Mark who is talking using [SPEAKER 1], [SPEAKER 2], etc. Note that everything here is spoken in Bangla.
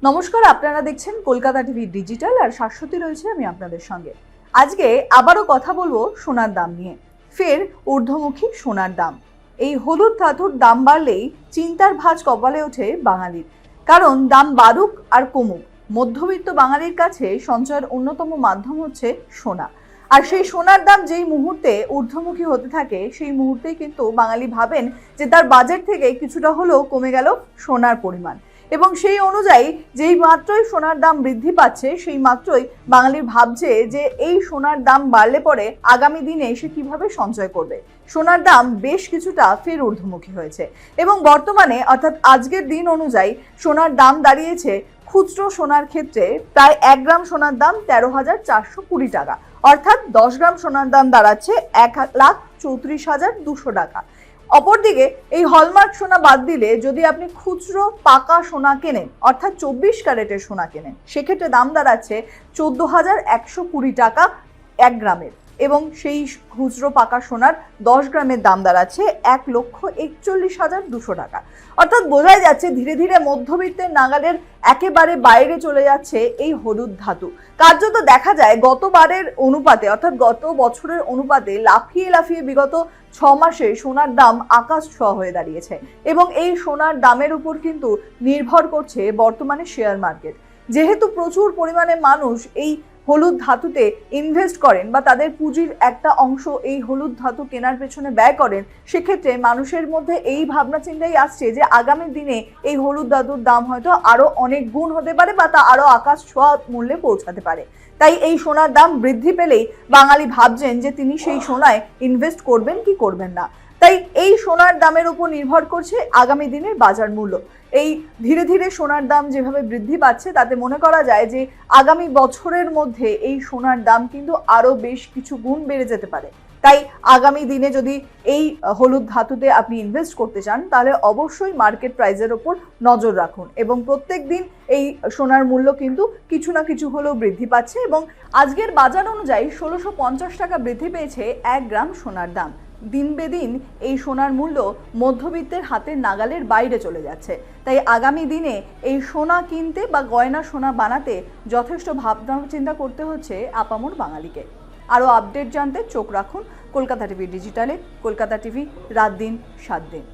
[SPEAKER 1] নমস্কার, আপনারা দেখছেন কলকাতা টিভি ডিজিটাল আর শাশ্বতী রয়েছে আমি আপনাদের সঙ্গে। আজকে আবারও কথা বলবো সোনার দাম নিয়ে। ফের ঊর্ধ্বমুখী সোনার দাম। এই হলুদ ধাতুর দাম বাড়লেই চিন্তার ভাঁজ কপালে ওঠে বাঙালির। কারণ দাম বাড়ুক আর কমুক, মধ্যবিত্ত বাঙালির কাছে সঞ্চয়ের অন্যতম মাধ্যম হচ্ছে সোনা। আর সেই সোনার দাম যেই মুহূর্তে ঊর্ধ্বমুখী হতে থাকে সেই মুহূর্তেই কিন্তু বাঙালি ভাবেন যে তার বাজেট থেকে কিছুটা হলেও কমে গেল সোনার পরিমাণ। এবং সেই অনুযায়ী যেই মাত্রই সোনার দাম বৃদ্ধি পাচ্ছে সেই মাত্রই বাঙালির ভাবছে যে এই সোনার দাম বাড়লে পরে আগামী দিনে সে কিভাবে সঞ্চয় করবে। সোনার দাম বেশ কিছুটা ফের ঊর্ধ্বমুখী হয়েছে এবং বর্তমানে অর্থাৎ আজকের দিন অনুযায়ী সোনার দাম দাঁড়িয়েছে খুচরো সোনার ক্ষেত্রে প্রায় 1 গ্রাম সোনার দাম 13,420 টাকা, অর্থাৎ 10 গ্রাম সোনার দাম দাঁড়াচ্ছে 1,34,200 টাকা। অপরদিকে এই হলমার্ক সোনা বাদ দিলে যদি আপনি খুচরো পাকা সোনা কেনেন অর্থাৎ 24 ক্যারেটের সোনা কেনেন সেক্ষেত্রে দাম দাঁড়াচ্ছে 14,120 টাকা 1 গ্রামের, এবং সেই খুচরো পাকা সোনার 10 গ্রামের দাম দাঁড়াচ্ছে 1,41,200 টাকা। অর্থাৎ বোঝাই যাচ্ছে ধীরে ধীরে মধ্যবিত্তের নাগালের একেবারে বাইরে চলে যাচ্ছে এই হলুদ ধাতু। কার্যত দেখা যায় গতবারের অনুপাতে অর্থাৎ গত বছরের অনুপাতে লাফিয়ে লাফিয়ে বিগত 6 মাসে সোনার দাম আকাশ ছোঁয়া হয়ে দাঁড়িয়েছে এবং এই সোনার দামের উপর কিন্তু নির্ভর করছে বর্তমানে শেয়ার মার্কেট। যেহেতু প্রচুর পরিমাণে মানুষ এই হলুদ ধাতুতে ইনভেস্ট করেন বা তাদের পুঁজির একটা অংশ এই হলুদ ধাতু কেনার পেছনে ব্যয় করেন, সেক্ষেত্রে মানুষের মধ্যে এই ভাবনা চিন্তাই আসছে যে আগামী দিনে এই হলুদ ধাতুর দাম হয়তো আরো অনেক গুণ হতে পারে বা তা আরো আকাশ ছোঁয়া মূল্যে পৌঁছাতে পারে। তাই এই সোনার দাম বৃদ্ধি পেলেই বাঙালি ভাবছেন যে তিনি সেই সোনায় ইনভেস্ট করবেন কি করবেন না। তাই এই সোনার দামের উপর নির্ভর করছে আগামী দিনের বাজার মূল্য। এই ধীরে ধীরে সোনার দাম যেভাবে বৃদ্ধি পাচ্ছে তাতে মনে করা যায় যে আগামী বছরের মধ্যে এই সোনার দাম কিন্তু আরো বেশ কিছু গুণ বেড়ে যেতে পারে। তাই আগামী দিনে যদি এই হলুদ ধাতুতে আপনি ইনভেস্ট করতে চান তাহলে অবশ্যই মার্কেট প্রাইসের ওপর নজর রাখুন এবং প্রত্যেক দিন এই সোনার মূল্য কিন্তু কিছু না কিছু হলেও বৃদ্ধি পাচ্ছে এবং আজকের বাজার অনুযায়ী 1650 টাকা বৃদ্ধি পেয়েছে 1 গ্রাম সোনার দাম। দিন বেদিন এই সোনার মূল্য মধ্যবিত্তের হাতের নাগালের বাইরে চলে যাচ্ছে। তাই আগামী দিনে এই সোনা কিনতে বা গয়না সোনা বানাতে যথেষ্ট ভাবনা চিন্তা করতে হচ্ছে আপামর বাঙালিকে। আরও আপডেট জানতে চোখ রাখুন কলকাতা টিভি ডিজিটালে। কলকাতা টিভি, রাত দিন 7 দিন।